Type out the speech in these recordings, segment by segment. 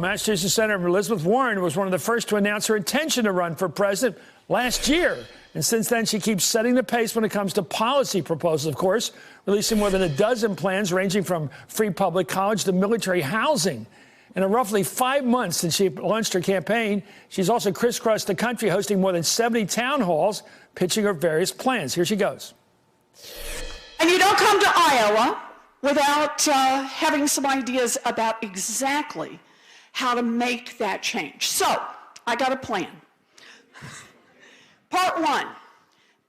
Massachusetts Senator Elizabeth Warren was one of the first to announce her intention to run for president last year. And since then, she keeps setting the pace when it comes to policy proposals, of course, releasing more than a dozen plans ranging from free public college to military housing. In a roughly 5 months since she launched her campaign, she's also crisscrossed the country, hosting more than 70 town halls, pitching her various plans. Here she goes. And you don't come to Iowa without having some ideas about exactly how to make that change. So, I got a plan. Part one,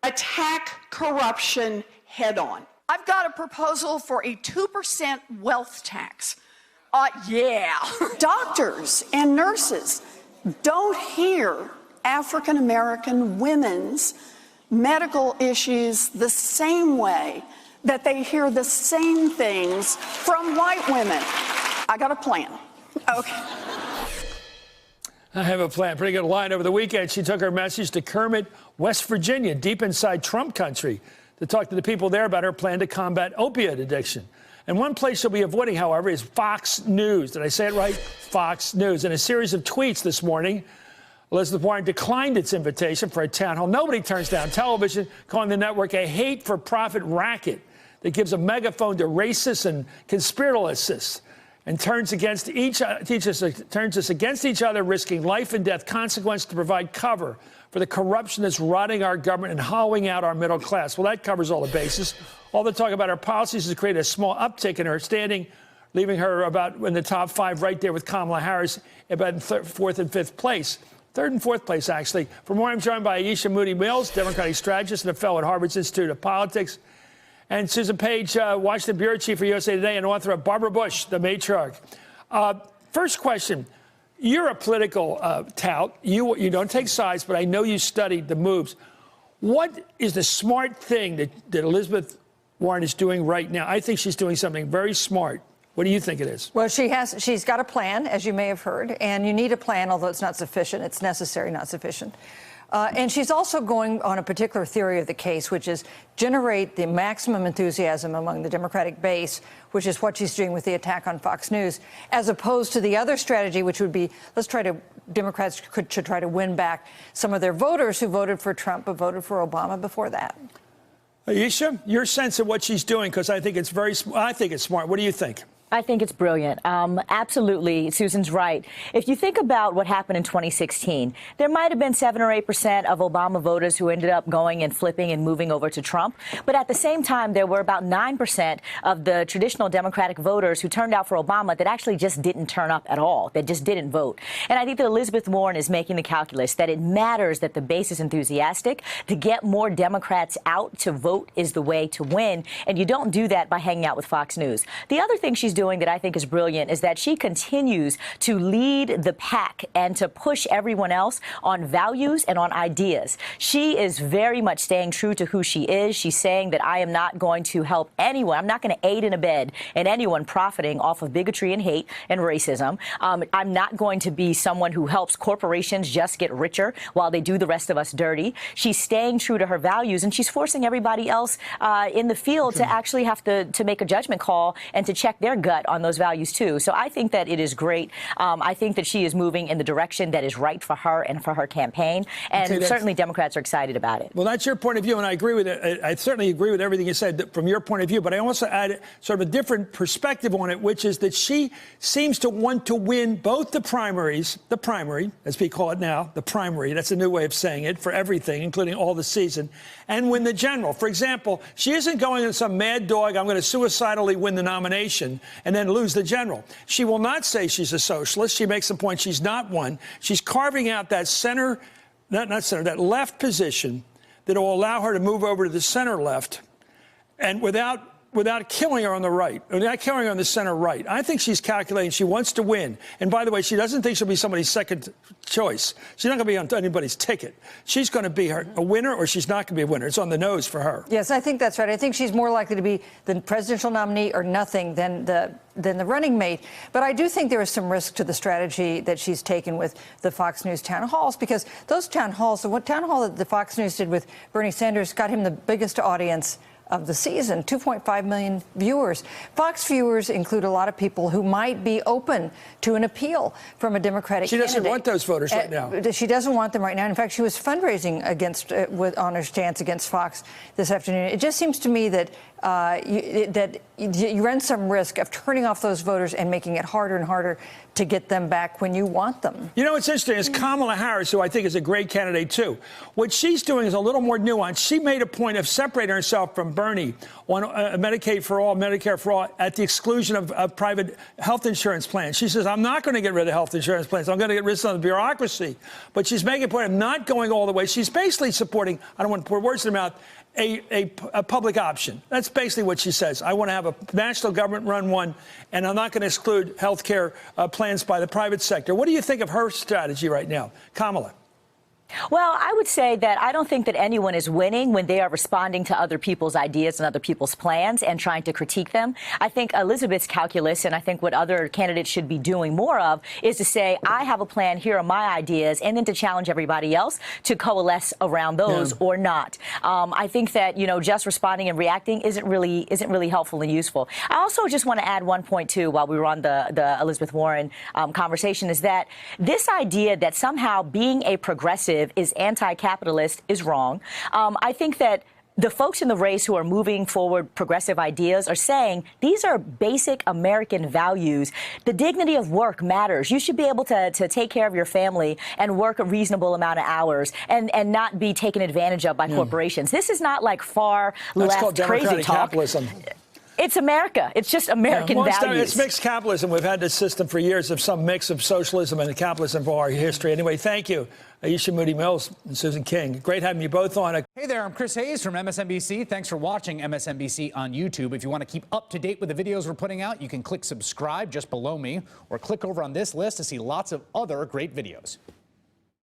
attack corruption head on. I've got a proposal for a 2% wealth tax. Yeah. Doctors and nurses don't hear African American women's medical issues the same way that they hear the same things from white women. I got a plan. Okay. I have a plan. Pretty good line. Over the weekend, she took her message to Kermit, West Virginia, deep inside Trump country, to talk to the people there about her plan to combat opioid addiction. And one place she'll be avoiding, however, is Fox News. Did I say it right? Fox News. In a series of tweets this morning, Elizabeth Warren declined its invitation for a town hall. Nobody turns down television, calling the network a hate-for-profit racket that gives a megaphone to racists and conspiracists and turns us against each other, risking life and death consequences to provide cover for the corruption that's rotting our government and hollowing out our middle class. Well, that covers all the bases. All the talk about her policies has created a small uptick in her standing, leaving her about in the top five, right there with Kamala Harris, about in fourth and fifth place. Third and fourth place, actually. For more, I'm joined by Aisha Moody Mills, Democratic strategist and a fellow at Harvard's Institute of Politics, and Susan Page, Washington bureau chief for USA Today and author of Barbara Bush, The Matriarch. First question. You're a political tout. You don't take sides, but I know you studied the moves. What is the smart thing that Elizabeth Warren is doing right now? I think she's doing something very smart. What do you think it is? Well, she's got a plan, as you may have heard, and you need a plan, although it's not sufficient. It's necessary, not sufficient. And she's also going on a particular theory of the case, which is generate the maximum enthusiasm among the Democratic base, which is what she's doing with the attack on Fox News, as opposed to the other strategy, which would be Democrats should try to win back some of their voters who voted for Trump but voted for Obama before that. Aisha, your sense of what she's doing, because I think it's smart. What do you think? I think it's brilliant. Absolutely. Susan's right. If you think about what happened in 2016, there might have been 7 or 8% of Obama voters who ended up going and flipping and moving over to Trump. But at the same time, there were about 9% of the traditional Democratic voters who turned out for Obama that actually just didn't turn up at all, that just didn't vote. And I think that Elizabeth Warren is making the calculus that it matters that the base is enthusiastic. To get more Democrats out to vote is the way to win. And you don't do that by hanging out with Fox News. The other thing she's doing that I think is brilliant is that she continues to lead the pack and to push everyone else on values and on ideas. She is very much staying true to who she is. She's saying that I am not going to help anyone. I'm not going to aid and abet in anyone profiting off of bigotry and hate and racism. I'm not going to be someone who helps corporations just get richer while they do the rest of us dirty. She's staying true to her values, and she's forcing everybody else in the field to actually have to make a judgment call and to check their gut on those values, too. So I think that it is great. I think that she is moving in the direction that is right for her and for her campaign. And certainly Democrats are excited about it. Well, that's your point of view, and I agree with it. I certainly agree with everything you said from your point of view. But I also add sort of a different perspective on it, which is that she seems to want to win both the primary, as we call it now, the primary. That's a new way of saying it for everything, including all the season, and win the general. For example, she isn't going on some mad dog, I'm going to suicidally win the nomination and then lose the general. She will not say she's a socialist. She makes the point she's not one. She's carving out that that left position that will allow her to move over to the center left, and without killing her on the right, without killing her on the center right. I think she's calculating she wants to win. And by the way, she doesn't think she'll be somebody's second choice. She's not going to be on anybody's ticket. She's going to be a winner, or she's not going to be a winner. It's on the nose for her. Yes, I think that's right. I think she's more likely to be the presidential nominee or nothing than the running mate. But I do think there is some risk to the strategy that she's taken with the Fox News town halls, because those town halls, the town hall that the Fox News did with Bernie Sanders got him the biggest audience of the season, 2.5 million viewers. Fox viewers include a lot of people who might be open to an appeal from a Democratic candidate. She doesn't want those voters right now. She doesn't want them right now. In fact, she was fundraising on her stance against Fox this afternoon. It just seems to me that you run some risk of turning off those voters and making it harder and harder to get them back when you want them. You know what's interesting is Kamala Harris, who I think is a great candidate too. What she's doing is a little more nuanced. She made a point of separating herself from Bernie on Medicaid for all, Medicare for all, at the exclusion of private health insurance plans. She says, I'm not going to get rid of health insurance plans. I'm going to get rid of some of the bureaucracy. But she's making a point of not going all the way. She's basically supporting, I don't want to put words in her mouth, a public option. That's basically what she says. I want to have a national government-run one, and I'm not going to exclude health care plans by the private sector. What do you think of her strategy right now, Kamala? Well, I would say that I don't think that anyone is winning when they are responding to other people's ideas and other people's plans and trying to critique them. I think Elizabeth's calculus, and I think what other candidates should be doing more of, is to say, I have a plan, here are my ideas, and then to challenge everybody else to coalesce around those or not. I think that, you know, just responding and reacting isn't really helpful and useful. I also just want to add one point, too, while we were on the Elizabeth Warren conversation, is that this idea that somehow being a progressive is anti-capitalist is wrong. I think that the folks in the race who are moving forward progressive ideas are saying these are basic American values. The dignity of work matters. You should be able to take care of your family and work a reasonable amount of hours and not be taken advantage of by corporations. This is not like far left crazy talk. Capitalism. It's America. It's just American values. It's mixed capitalism. We've had this system for years of some mix of socialism and capitalism for our history. Anyway, thank you, Aisha Moody Mills and Susan King. Great having you both on. Hey there, I'm Chris Hayes from MSNBC. Thanks for watching MSNBC on YouTube. If you want to keep up to date with the videos we're putting out, you can click subscribe just below me or click over on this list to see lots of other great videos.